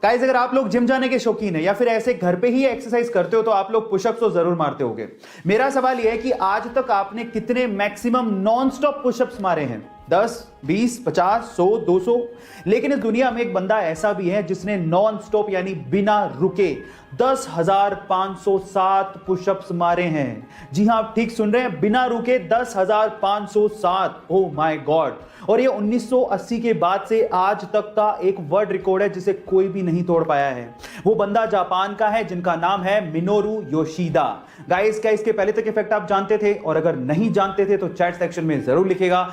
Guys, अगर आप लोग जिम जाने के शौकीन है या फिर ऐसे घर पे ही एक्सरसाइज करते हो तो आप लोग पुशअप्स तो जरूर मारते होगे। मेरा सवाल यह है कि आज तक आपने कितने मैक्सिमम नॉन स्टॉप पुशअप्स मारे हैं? 10, 20, 50, 100, 200? लेकिन इस दुनिया में एक बंदा ऐसा भी है जिसने नॉन स्टॉप यानी बिना रुके 10,507 पुशअप्स मारे हैं। जी हां, आप ठीक सुन रहे हैं, बिना रुके 10,507। Oh my God. और ये 1980 के बाद से आज तक का एक वर्ल्ड रिकॉर्ड है जिसे कोई भी नहीं तोड़ पाया है। वो बंदा जापान का है जिनका नाम है मिनोरू योशिदा। गाइस, क्या इसके पहले तक इफेक्ट आप जानते थे? और अगर नहीं जानते थे तो चैट सेक्शन में जरूर लिखेगा।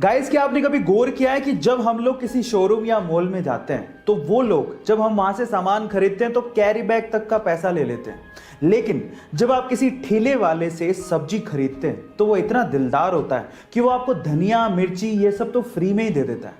गाइस, क्या आपने कभी गौर किया है कि जब हम लोग किसी शोरूम या मॉल में जाते हैं तो वो लोग जब हम वहां से सामान खरीदते हैं तो कैरी बैग तक का पैसा ले लेते हैं, लेकिन जब आप किसी ठेले वाले से सब्जी खरीदते हैं तो वो इतना दिलदार होता है कि वो आपको धनिया, मिर्ची ये सब तो फ्री में ही दे देता है।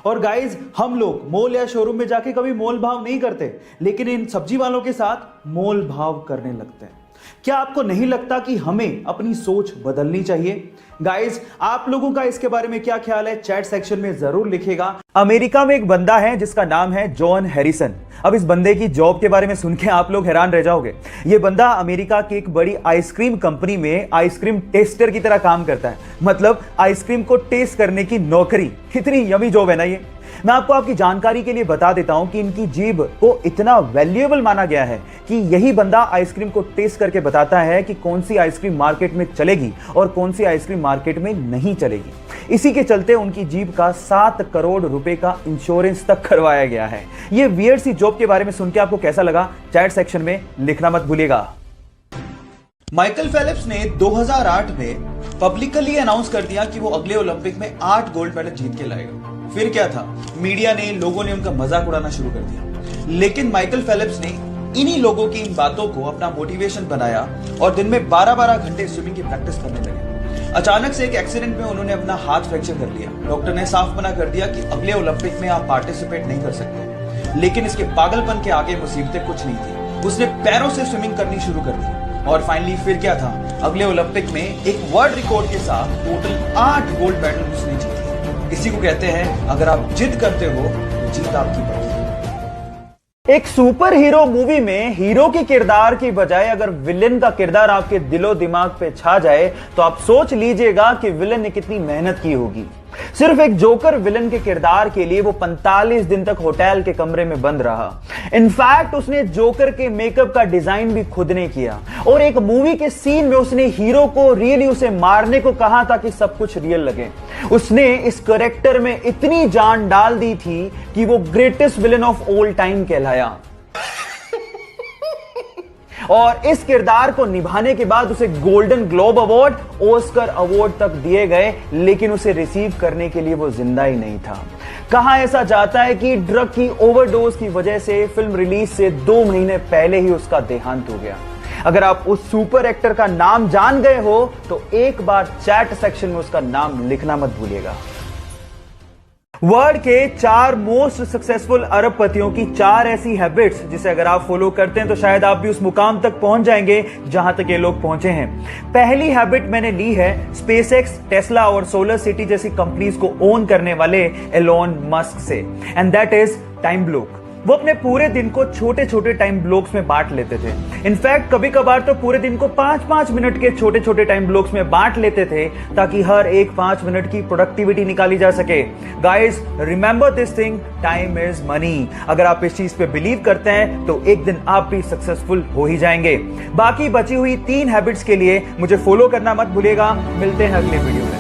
और गाइस, हम लोग मॉल या शोरूम में जाके कभी मोल भाव नहीं करते, लेकिन इन सब्जी वालों के साथ मोल भाव करने लगते हैं। क्या आपको नहीं लगता कि हमें अपनी सोच बदलनी चाहिए? गाइस, आप लोगों का इसके बारे में क्या ख्याल है? चैट सेक्शन में जरूर लिखेगा। अमेरिका में एक बंदा है जिसका नाम है जॉन हैरिसन। अब इस बंदे की जॉब के बारे में सुन के आप लोग हैरान रह जाओगे। ये बंदा अमेरिका की एक बड़ी आइसक्रीम कंपनी में आइसक्रीम टेस्टर की तरह काम करता है। मतलब आइसक्रीम को टेस्ट करने की नौकरी। कितनी यमी जॉब है ना ये। मैं आपको आपकी जानकारी के लिए बता देता हूं कि इनकी जीभ को इतना वैल्यूएबल माना गया है कि यही बंदा आइसक्रीम को टेस्ट करके बताता है कि कौन सी आइसक्रीम मार्केट में चलेगी और कौन सी आइसक्रीम मार्केट में नहीं चलेगी। इसी के चलते उनकी जीभ का 7 करोड़ रुपए का इंश्योरेंस तक करवाया गया है। ये वियर्ड सी जॉब के बारे में सुन के आपको कैसा लगा? चैट सेक्शन में लिखना मत भूलिएगा। माइकल फेलिप्स ने 2008 में पब्लिकली अनाउंस कर दिया कि वो अगले ओलंपिक में 8 गोल्ड मेडल जीत के लाएगा। फिर क्या था, मीडिया ने, लोगों ने उनका मजाक उड़ाना शुरू कर दिया। लेकिन माइकल फेलिप्स ने इन्हीं लोगों की इन बातों को अपना मोटिवेशन बनाया और दिन में 12-12 घंटे स्विमिंग की प्रैक्टिस करने लगे। अचानक से एक एक्सीडेंट में उन्होंने अपना हाथ फ्रैक्चर कर लिया। डॉक्टर ने साफ मना कर दिया कि अगले ओलंपिक में आप पार्टिसिपेट नहीं कर सकते। लेकिन इसके पागलपन के आगे मुसीबतें कुछ नहीं थी। उसने पैरों से स्विमिंग करनी शुरू कर दी और फाइनली फिर क्या था, अगले ओलंपिक में एक वर्ल्ड रिकॉर्ड के साथ टोटल 8 गोल्ड मेडल उसने जीते। इसी को कहते हैं, अगर आप जिद करते हो तो जीत आपकी पड़ेगी। एक सुपर हीरो मूवी में हीरो के किरदार की बजाय अगर विलेन का किरदार आपके दिलो दिमाग पे छा जाए तो आप सोच लीजिएगा कि विलेन ने कितनी मेहनत की होगी। सिर्फ एक जोकर विलेन के किरदार के लिए वो 45 दिन तक होटल के कमरे में बंद रहा। इनफैक्ट उसने जोकर के मेकअप का डिजाइन भी खुद ने किया और एक मूवी के सीन में उसने हीरो को रियली उसे मारने को कहा ताकि सब कुछ रियल लगे। उसने इस कैरेक्टर में इतनी जान डाल दी थी कि वो greatest villain of all time कहलाया। और इस किरदार को निभाने के बाद उसे golden globe award, Oscar award तक दिए गए, लेकिन उसे रिसीव करने के लिए वो जिंदा ही नहीं था। कहा ऐसा जाता है कि ड्रग की ओवरडोज की वजह से फिल्म रिलीज से 2 महीने पहले ही उसका देहांत हो गया। अगर आप उस सुपर एक्टर का नाम जान गए हो तो एक बार चैट सेक्शन में उसका नाम लिखना मत भूलिएगा। वर्ल्ड के 4 मोस्ट सक्सेसफुल अरबपतियों की 4 ऐसी हैबिट्स जिसे अगर आप फॉलो करते हैं तो शायद आप भी उस मुकाम तक पहुंच जाएंगे जहां तक ये लोग पहुंचे हैं। पहली हैबिट मैंने ली है स्पेसएक्स, टेस्ला और सोलर सिटी जैसी कंपनीज को ओन करने वाले एलोन मस्क से, and that is time block. वो अपने पूरे दिन को छोटे छोटे टाइम ब्लॉक्स में बांट लेते थे। इनफैक्ट कभी कभार तो पूरे दिन को 5-5 मिनट के छोटे छोटे टाइम ब्लॉक्स में बांट लेते थे ताकि हर एक 5 मिनट की प्रोडक्टिविटी निकाली जा सके। Guys, remember this thing, time is money. अगर आप इस चीज पे बिलीव करते हैं तो एक दिन आप भी सक्सेसफुल हो ही जाएंगे। बाकी बची हुई 3 हैबिट्स के लिए मुझे फॉलो करना मत भूलिएगा। मिलते हैं अगले वीडियो में।